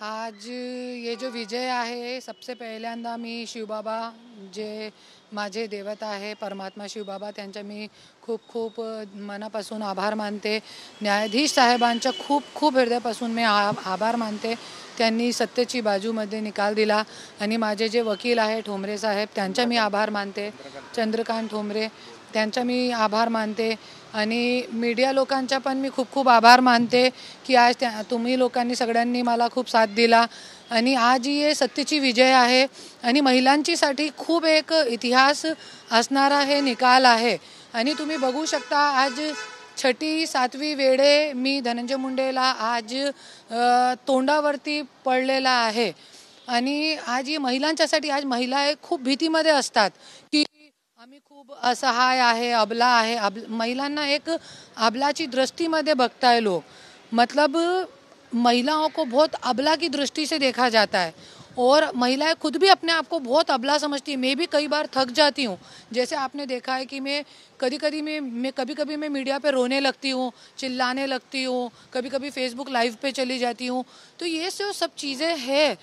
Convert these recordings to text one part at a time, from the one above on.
आज ये जो विजय आहे, सबसे पहिल्यांदा मी शिवबाबा जे माझे देवता आहे, परमात्मा शिवबाबा, त्यांचा मी खूप खूप मनापासून आभार मानते। न्यायाधीश साहेबांचा खूप खूप हृदयापासून मी आभार मानते। त्यांनी सत्तेची बाजूमध्ये निकाल दिला आणि माझे जे वकील आहे ठोंबरे साहेब, त्यांचा मी आभार मानते। चंद्रकांत ठोंबरे, त्यांचा मी आभार मानते आणि मीडिया लोकांचा पण मी खूप खूप आभार मानते की आज तुम्ही लोकांनी सगळ्यांनी मला खूप साथ दिला आणि आज ये सत्तेची विजय आहे आणि महिलांसाठी खूप एक इतिहास असणारा हे निकाल आहे। आणि तुम्ही बघू शकता आज छठी सातवी वेळे मी धनंजय मुंडेला आज तोंडावरती पडलेला आहे आणि आज ये महिलांच्यासाठी आज महिला खूप भीतीमध्ये असतात की आम्ही खूप असहाय आहे, अबला आहे। महिलांना एक अबलाची दृष्टीमध्ये बघताय लोग, मतलब महिलाओं को बहुत अबला की दृष्टि से देखा जाता है और महिलाएं खुद भी अपने आप को बहुत अबला समझती है। मैं भी कई बार थक जाती हूँ, जैसे आपने देखा है कि मैं कभी कभी मैं मीडिया पे रोने लगती हूँ, चिल्लाने लगती हूँ, कभी कभी फेसबुक लाइव पे चली जाती हूँ। तो ये सब चीज़ें हैं,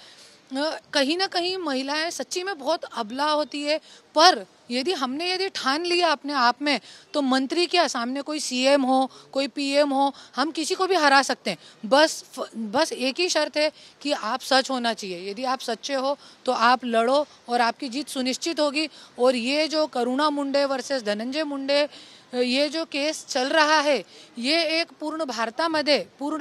कहीं ना कहीं महिलाएं सच्ची में बहुत अबला होती है। पर यदि ठान लिया अपने आप में, तो मंत्री क्या, सामने कोई सीएम हो, कोई पीएम हो, हम किसी को भी हरा सकते हैं। बस एक ही शर्त है कि आप सच होना चाहिए। यदि आप सच्चे हो तो आप लड़ो और आपकी जीत सुनिश्चित होगी। और ये जो करुणा मुंडे वर्सेस धनंजय मुंडे ये जो केस चल रहा है, ये एक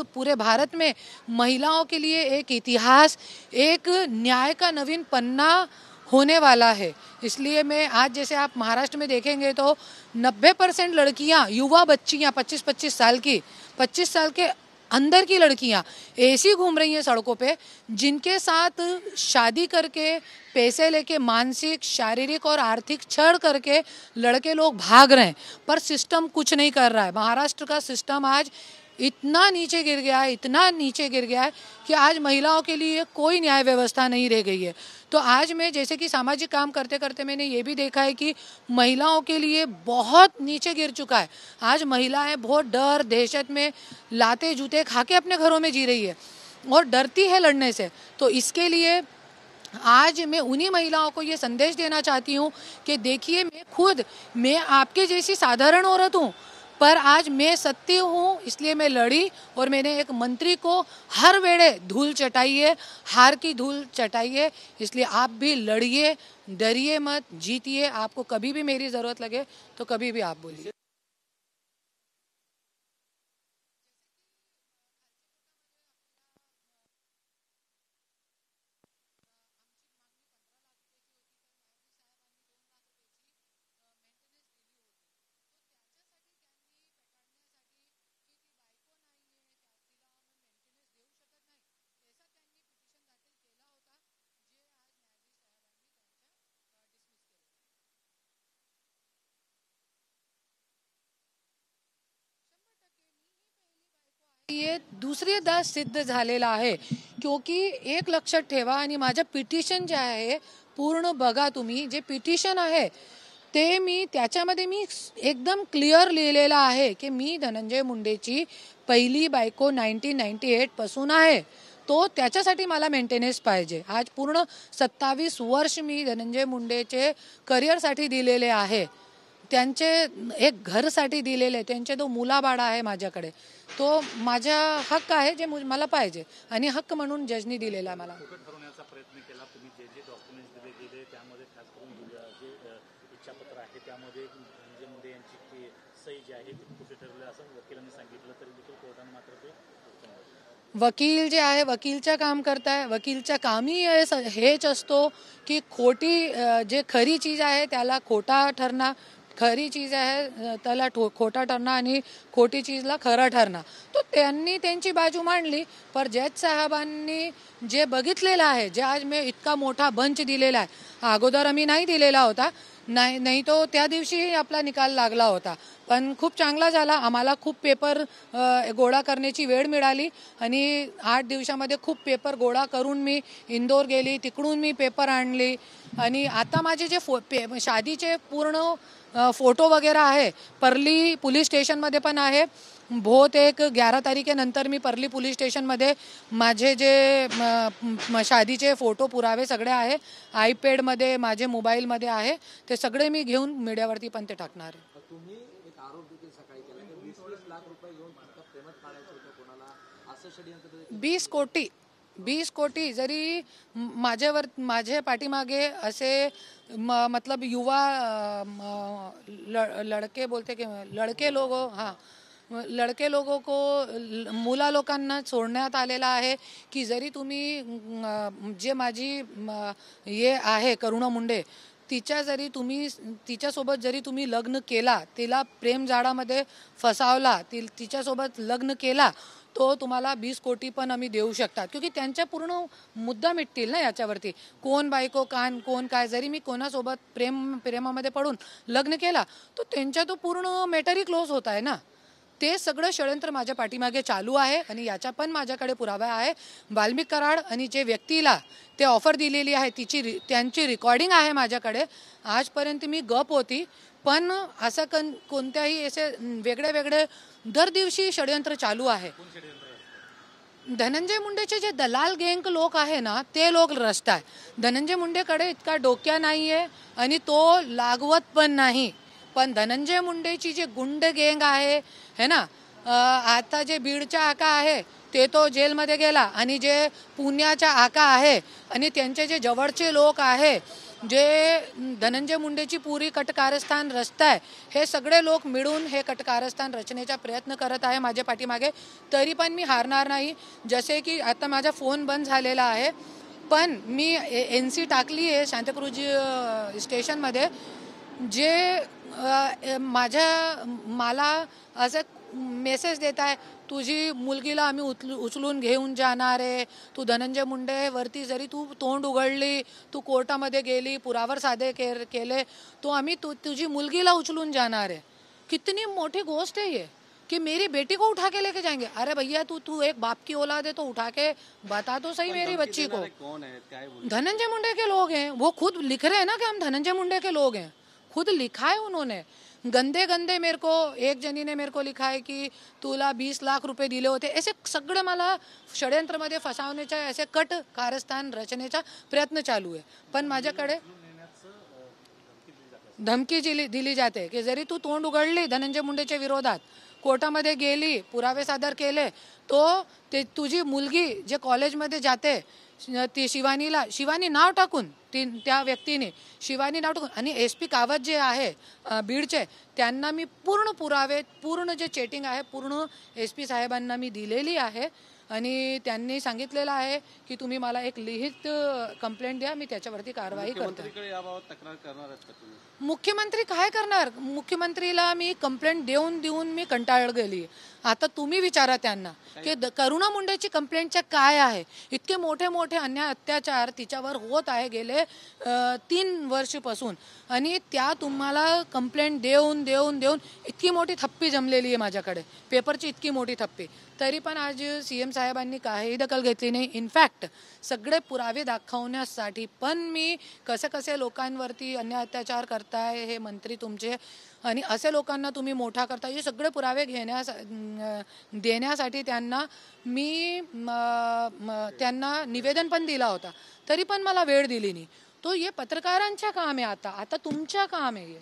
पूरे भारत में महिलाओं के लिए एक इतिहास, एक न्याय का नवीन पन्ना होने वाला है। इसलिए मैं आज, जैसे आप महाराष्ट्र में देखेंगे तो 90% लड़कियां, युवा बच्चियां 25 साल के अंदर की लड़कियां ऐसी घूम रही हैं सड़कों पे, जिनके साथ शादी करके पैसे लेके मानसिक, शारीरिक और आर्थिक छळ करके लड़के लोग भाग रहे हैं, पर सिस्टम कुछ नहीं कर रहा है। महाराष्ट्र का सिस्टम आज इतना नीचे गिर गया है कि आज महिलाओं के लिए कोई न्याय व्यवस्था नहीं रह गई है। तो आज मैं, जैसे कि सामाजिक काम करते करते मैंने ये भी देखा है कि महिलाओं के लिए बहुत नीचे गिर चुका है। आज महिलाएं बहुत डर दहशत में लाते जूते खा के अपने घरों में जी रही है और डरती है लड़ने से। तो इसके लिए आज मैं उन्हीं महिलाओं को ये संदेश देना चाहती हूँ कि देखिए, मैं आपके जैसी साधारण औरत हूँ, पर आज मैं सत्य हूँ, इसलिए मैं लड़ी और मैंने एक मंत्री को हर वेड़े धूल चटाई है, हार की धूल चटाई है। इसलिए आप भी लड़िए, डरिए मत, जीतिए। आपको कभी भी मेरी ज़रूरत लगे तो कभी भी आप बोलिए। ये दुसरीदा सिद्ध झालेला आहे, क्योंकि एक लक्षात ठेवा आणि माझं पिटिशन जे आहे पूर्ण बघा तुम्ही, जे पिटिशन आहे ते मी त्याच्यामध्ये मी एकदम क्लिअर लिहिलेलं आहे की मी धनंजय मुंडेची पहिली बायको 1998 पासून आहे, तो त्याच्यासाठी मला मेंटेनन्स पाहिजे। आज पूर्ण 27 वर्ष मी धनंजय मुंडेचे करिअरसाठी दिलेले आहे, त्यांचे एक घरसाठी दिलेले, त्यांचे तो मुलाबाळा आहे माझ्याकडे, तो माझा हक्क आहे जे मला पाहिजे आणि हक्क म्हणून जजनी दिलेला मला। ठरवण्याचा प्रयत्न केला तुम्ही, जे डॉक्युमेंट्स दिले गेले त्यामध्ये खास करून जे इच्छापत्र आहे त्यामध्ये धनंजय मुंडे यांची सही जी आहे ती कुठे ठरवलं असं वकिलांनी सांगितलं, तरी देखील कोर्टाने मात्र ते वकील जे आहे वकीलचं काम करताय, वकीलचं कामही हेच असतो की खोटी जे खरी चीज आहे त्याला खोटा ठरणं, खरी चीज आहे त्याला खोटा ठरणं आणि खोटी चीजला खरं ठरणं। तो त्यांनी त्यांची बाजू मांडली, पर जज साहेबांनी जे बघितलेलं आहे, जे आज मी इतका मोठा बंच दिलेला आहे, अगोदर आम्ही नाही दिलेला होता, नाही तो त्या दिवशी आपला निकाल लागला होता, पण खूप चांगला झाला। आम्हाला खूप पेपर गोळा करण्याची वेळ मिळाली आणि 8 दिवसामध्ये खूप पेपर गोळा करून मी इंदोर गेली, तिकडून मी पेपर आणली आणि आता माझे जे शादीचे पूर्ण फोटो वगैरे आहे, परली पोलीस स्टेशनमध्ये पण आहे बहुतेक 11 तारखेनंतर मी परली पोलीस स्टेशनमध्ये माझे जे शादीचे फोटो पुरावे सगळे आहे, आयपॅडमध्ये माझे मोबाईलमध्ये आहे, ते सगळे मी घेऊन मीडियावरती पण ते टाकणार आहे. तुम्ही एक आरोप देखील सकाळी केला की 20 लाख रुपये घेऊन फक्त प्रेमात काढायचं होतं कोणाला, असं षडयंत्र 20 कोटी जरी माझ्या पाठीमागे असे मतलब युवा लड़के बोलते की लड़के लोगों हां लड़के लोगों को मुला लोकांना सोडण्यात आलेला आहे की जरी तुम्ही जे माझी ये आहे करुणा मुंडे तिच्यासोबत जरी तुम्ही लग्न केला, तिला प्रेम जाळामध्ये फसावला, तिच्यासोबत लग्न केला, तो तुम्हाला 20 कोटी पण आम्ही देऊ शकतात. क्योंकि त्यांच्या पूर्ण मुद्दा मिटतील ना याच्यावरती. कोण बायको कोण काय, जरी मी कोणासोबत प्रेमामध्ये पडून लग्न केला तो त्यांच्या तो पूर्ण मॅटरही क्लोज होत आहे ना. ते सगळं षडयंत्र माझ्या पाठीमागे चालू आहे आणि याचा पण माझ्याकडे पुरावा आहे. वाल्मिक कराड आणि जे व्यक्तीला ते ऑफर दिलेली आहे त्यांची रेकॉर्डिंग आहे माझ्याकडे. आजपर्यंत मी गप होती, पण असं कोणत्याही असे वेगळे दर दिवशी षडयंत्र चालू आहे. धनंजय मुंडेचे जे दलाल गँग लोक आहे ना, ते लोक रचताय. धनंजय मुंडेकडे इतका डोक्या नाही आहे आणि तो लागवत पण नाही. पण धनंजय मुंडेची जे गुंड गँग आहे है ना, आता जे बीडचा आका आहे ते तो जेलमध्ये गेला आणि जे पुण्याचा आका आहे आणि त्यांचे जे जवळचे लोक आहे जे धनंजय मुंडेची पुरी कटकारस्थान रचताय, हे सगळे लोक मिळून हे कटकारस्थान रचण्याचा प्रयत्न करत आहे माझ्या पाठीमागे. तरी पण मी हारणार नाही. जसे की आता माझा फोन बंद झालेला आहे, पण मी NC टाकली आहे सांताक्रूज स्टेशनमध्ये. जे मला असं मेसेज देत आहे, तुझी मुलगीला आम्ही उचलून घेऊन जाणार आहे, तू धनंजय मुंडेवरती जरी तू तोंड उघडली, तू कोर्टामध्ये गेली, पुरावर सादे केले, तो आम्ही तुझी मुलगीला उचलून जाणार आहे. कितनी मोठी गोष्ट है ये कि मेरी बेटी को उठा के लेके जाएंगे. अरे भैया तू एक बाप की औलाद है तो उठा के बता तो सही मेरी बच्ची को. कौन है, क्या है? धनंजय मुंडे के लोग हैं, वो खुद लिख रहे हैं ना कि हम धनंजय मुंडे के लोग हैं. खुद लिखा है उन्होंने. गंदे मेरे को एक जनी ने मेरे को लिखा है की तुला 20 लाख रुपये दिले होते. ऐसे सगळं मला षडयंत्रमध्ये फसवण्याचा असे कट कारस्थान रचण्याचा प्रयत्न चालू आहे. पण माझ्याकडे धमकी दिली जाते की जरी तू तोंड उघडली धनंजय मुंडेच्या विरोधात, कोर्टामध्ये गेली, पुरावे सादर केले, तो तुझी मुलगी जे कॉलेजमध्ये जाते ती शिवानी नाव टाकून त्या व्यक्तीने शिवानी नाव टाकून आणि SP कावत जे आहे बीडचे, त्यांना मी पूर्ण पुरावे, पूर्ण जे चेटिंग आहे पूर्ण SP साहेबांना मी दिलेली आहे. आणि त्यांनी सांगितलेलं आहे की तुम्ही मला एक लिखित कंप्लेंट द्या, मी त्याच्यावरती कारवाई करतो. मुख्यमंत्री काय करणार? मुख्यमंत्रीला मी कंप्लेंट देऊन मी कंटाळ गेली. आता तुम्ही विचारा त्यांना की करुणा मुंडेची कंप्लेंटचे काय आहे. इतके मोठे अन्याय अत्याचार तिच्यावर होत आहे गेले 3 वर्षापासून आणि त्या तुम्हाला कंप्लेंट देऊन इतकी मोठी थप्पी जमलेली आहे माझ्याकडे, पेपरची इतकी मोठी थप्पी. तरी पण आज CM साहेबांनी काही दखल घेतली नाही. इनफॅक्ट सगळे पुरावे दाखवण्यासाठी पण मी कसे लोकांवरती अन्याय अत्याचार करताय हे मंत्री तुमचे आणि असे लोकांना तुम्ही मोठा करता, हे सगळे पुरावे देण्यासाठी त्यांना मी त्यांना निवेदन पण दिला होता. तरी पण मला वेळ दिली नाही. तो हे पत्रकारांच्या काम आहे. आता तुमच्या काम आहे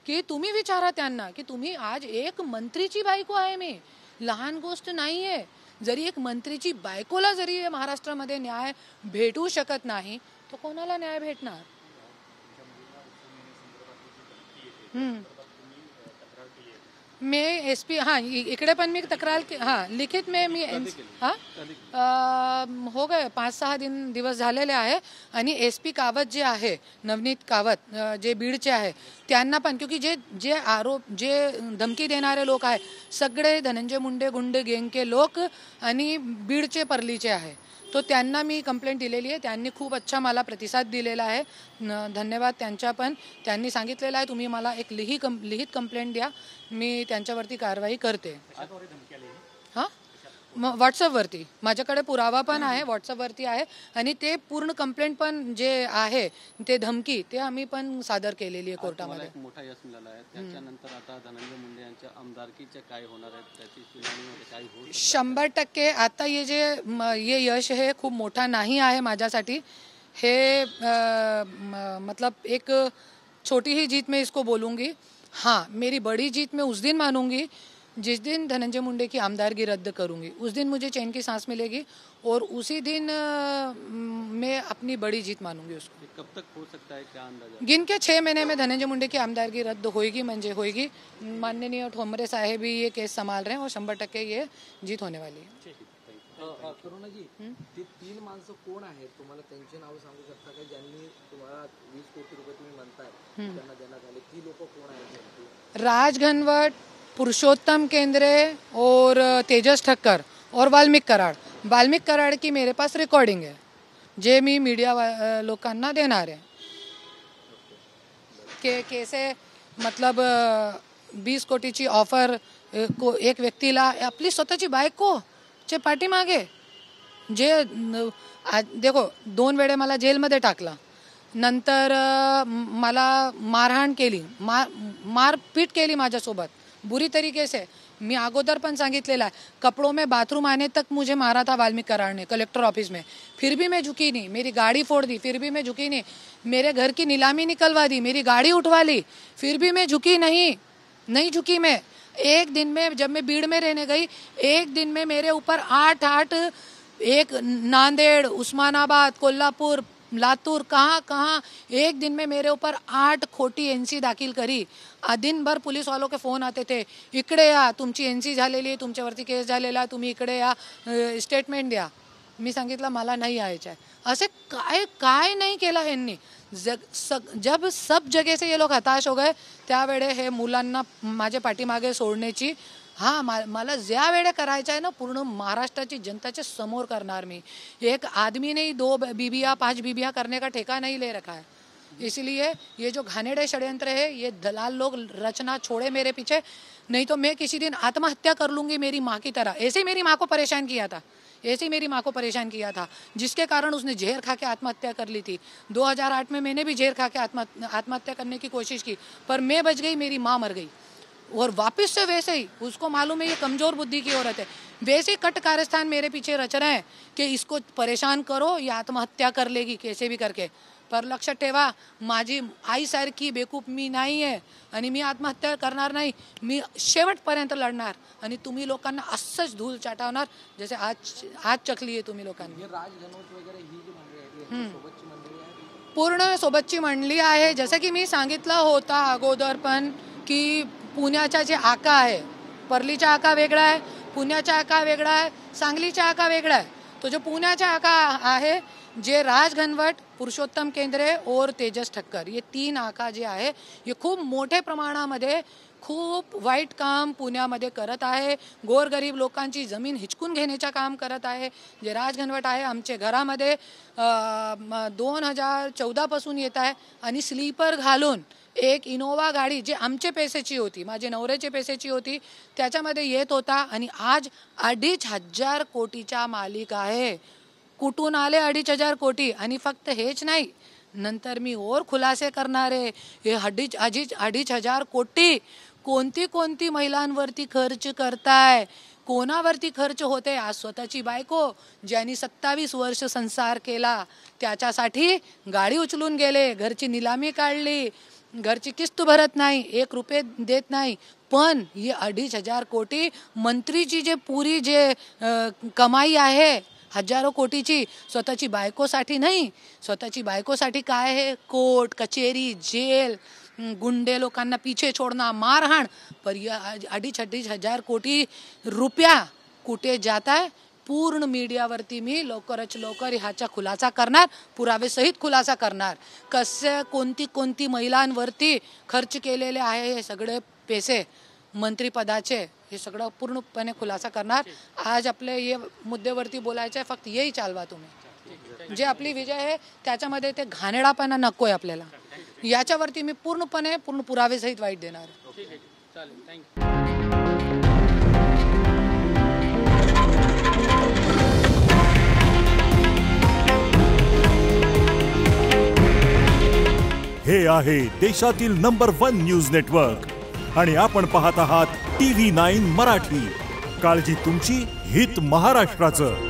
की तुम्ही विचारा त्यांना की तुम्ही आज एक मंत्रीची बायको आहे, मी लहान गोष्ट नाही आहे. जरी एक मंत्रीची बायकोला जरी महाराष्ट्रामध्ये न्याय भेटू शकत नाही, तो कोणाला न्याय भेटणार? मैं SP इकडे पण मी तक्रार लिखित में मी हो गए 5-6 दिवस झालेले आहे. आणि SP कावत जे आहे, नवनीत कावत जे बीडचे आहे, त्यांना पण क्योंकि जे आरोप जे धमकी देणारे लोक आहे सगळे धनंजय मुंडे गुंड गँगचे लोक आणि बीडचे परलीचे आहे. तो त्यांना मी कंप्लेंट दिलेली आहे. त्यांनी खूप अच्छा मला प्रतिसाद दिलेला आहे. धन्यवाद त्यांचा. पण त्यांनी सांगितलेलं आहे तुम्ही मला एक लिखित कंप्लेंट द्या, मी त्यांच्यावरती कारवाई करते. व्हॉट्सअपवरती माझ्याकडे पुरावा पण आहे, व्हॉट्सअपवरती आहे आणि ते पूर्ण कंप्लेंट पण जे आहे ते धमकी ते आम्ही पण सादर केलेली आहे कोर्टामध्ये. एक मोठा यश मिळाला आहे. त्याच्यानंतर आता धनंजय मुंडे यांच्या आमदारकीचे काय होणार आहे, त्याची सुनावणीमध्ये काय होईल? 100% आता ये यश हे खूप मोठा नाही आहे माझ्यासाठी. हे मतलब एक छोटी ही जीत मैं इसको बोलूँगी. हाँ, मेरी बड़ी जीत मैं उस दिन मानूंगी जिस दिन धनंजय मुंडे की आमदारगी रद्द करूंगी. उस दिन मुझे चैन की सांस मिलेगी और उसी दिन मैं अपनी बड़ी जीत मानूंगी उसको. कब तक हो सकता है, क्या अंदाजा? गिन के 6 महीने में धनंजय मुंडे की आमदारगी रद्द होएगी म्हणजे होएगी. माननीय ठोंबरे साहेब भी ये केस संभाल रहे हैं और 100% ये जीत होने वाली है. करुणाजी, ते 3 माणसं कोण आहेत, तुम्हाला त्यांची नावं सांगू शकता का ज्यांनी तुम्हाला 20 कोटी रुपये तुम्ही म्हणताय त्यांना देण्यात आले? ती लोक कोण आहेत? राज घनवट, पुरुषोत्तम केंद्रे और तेजस ठक्कर और वाल्मिक कराड. वाल्मिक कराड की मेरे पास रिकॉर्डिंग है जे मी मीडिया लोकांना देणार आहे के कैसे मतलब 20 कोटीची ऑफर को एक व्यक्तीला आपली स्वतःची बायको चे पाठीमागे जे देखो 2 वेळे मला जेलमध्ये टाकला, नंतर मला मारहाण केली, मारपीट केली माझ्यासोबत बुरी तरीके से. मी अगोदर पण सांगितलेला आहे, कपड़ों में बाथरूम आने तक मुझे मारा था वाल्मीकि कराड ने कलेक्टर ऑफिस में, फिर भी मैं झुकी नहीं. मेरी गाड़ी फोड़ दी, फिर भी मैं झुकी नहीं. मेरे घर की नीलामी निकलवा दी, मेरी गाड़ी उठवा ली, फिर भी मैं झुकी नहीं झुकी मैं. एक दिन में जब मैं भीड़ में रहने गई, एक दिन में मेरे ऊपर 8 एक नांदेड़, उस्मानाबाद, कोल्हापुर, लातूर, कहाँ एक दिन में मेरे ऊपर 8 खोटी एनसी दाखल करी. दिन भर पुलिस वालों के फोन आते थे, इकडे या, तुमची एनसी झालेली आहे, तुमच्यावरती केस झालेला, तुम्ही इकडे या, स्टेटमेंट द्या. मी सांगितलं मला नाही यायचं आहे. असे काय नाही केलं यांनी. जब सब जगह से ये लोग हताश हो गए त्यावेळे हे मुलांना माझ्या पाठीमागे सोडण्याची मला ज्या वेळे करायचं आहे ना, पूर्ण महाराष्ट्राची जनताच्या समोर करणार मी. एक आदमी नहीं 2 बीबियाँ 5 बीबियाँ करने का ठेका नहीं ले रखा है. इसलिए ये जो घानेड़े षड्यंत्र है ये दलाल लोग रचना छोड़े मेरे पीछे, नहीं तो मैं किसी दिन आत्महत्या कर लूँगी मेरी माँ की तरह. ऐसे ही मेरी माँ को परेशान किया था, जिसके कारण उसने जहर खा के आत्महत्या कर ली थी. 2008 में मैंने भी जहर खा के आत्महत्या करने की कोशिश की, पर मैं बच गई, मेरी माँ मर गई. और वापस से वैसे ही, उसको मालूम है ये कमज़ोर बुद्धि की औरत है, वैसे ही कट कारस्थान मेरे पीछे रच रहे हैं कि इसको परेशान करो, ये आत्महत्या कर लेगी कैसे भी करके. पर लक्षात ठेवा, माझी आईसारखी बेकूफ मी नाही आहे आणि मी आत्महत्या करणार नाही. मी शेवटपर्यंत लढणार आणि तुम्ही लोकांना असंच धूल चाटवणार जसे आज चकली आहे तुम्ही लोकांनी. राज घनवट वगैरे ही जी मंडळी आहे, सोबतची मंडळी आहे, पूर्ण सोबतची मंडळी आहे. जसं की मी सांगितलं होता अगोदर पण की पुण्याचा जे आका आहे, परलीचा आका वेगळा आहे, पुण्याचा आका वेगळा आहे, सांगलीचा आका वेगळा आहे. तो जो पुण्याचा आका आहे जे राज घनवट, पुरुषोत्तम केंद्रे और तेजस ठक्कर, ये 3 आका जे आहे हे खूप मोठ्या प्रमाणामध्ये खूप वाईट काम पुण्यामध्ये करत आहे. गोरगरीब लोकांची जमीन हिचकून घेण्याचं काम करत आहे. जे राज घनवट आहे आमच्या घरामध्ये 2014 पासून येत आहे आणि स्लीपर घालून एक इनोवा गाडी जे आमचे पैसेची होती, माझे नवऱ्याचे पैसेची होती, त्याच्यामध्ये येत होता आणि आज 2,500 कोटीचा मालिक आहे. कुठून आले 2,500 कोटी? आणि फक्त हेच नाही, नंतर मी और खुलासे करणार आहे. हे 2,500 कोटी कोणती महिलांवरती खर्च करताय, कोणावरती खर्च होते? आज स्वतःची बायको ज्यांनी 27 वर्ष संसार केला त्याच्यासाठी गाडी उचलून गेले, घरची निलामी काढली, घरची किस्त भरत नाही, 1 रुपये देत नाही. पण हे 2,500 कोटी मंत्रीची जे पुरी जे कमाई आहे हजारो कोटीची, स्वतःची बायकोसाठी नाही. स्वतःची बायकोसाठी काय आहे? कोर्ट कचेरी, जेल, गुंडे लोकांना पीछे छोड़ना, मारहाण. पर ये 2,500 कोटी रुपया कुठे जात आहे? पूर्ण मीडियावरती मी लवकरच लवकर ह्याचा खुलासा करणार, पुरावेसहित खुलासा करणार. कसे कोणती महिलांवरती खर्च केलेले आहे हे सगळे पैसे मंत्रिपदाचे, हे सगळं पूर्णपणे खुलासा करणार. आज आपले हे मुद्द्यावरती बोलायचं आहे, फक्त येही चालवा तुम्ही. जे आपली विजय आहे त्याच्यामध्ये ते घाणेरडापणा नको आहे आपल्याला. याच्यावरती मी पूर्ण पुरावेसहित वाईट देणार. चालेल, थँक्यू. हे आहे देशातील नंबर 1 न्यूज नेटवर्क आणि आपण पाहत आहात TV9 मराठी. काळजी तुमची, हित महाराष्ट्राचं.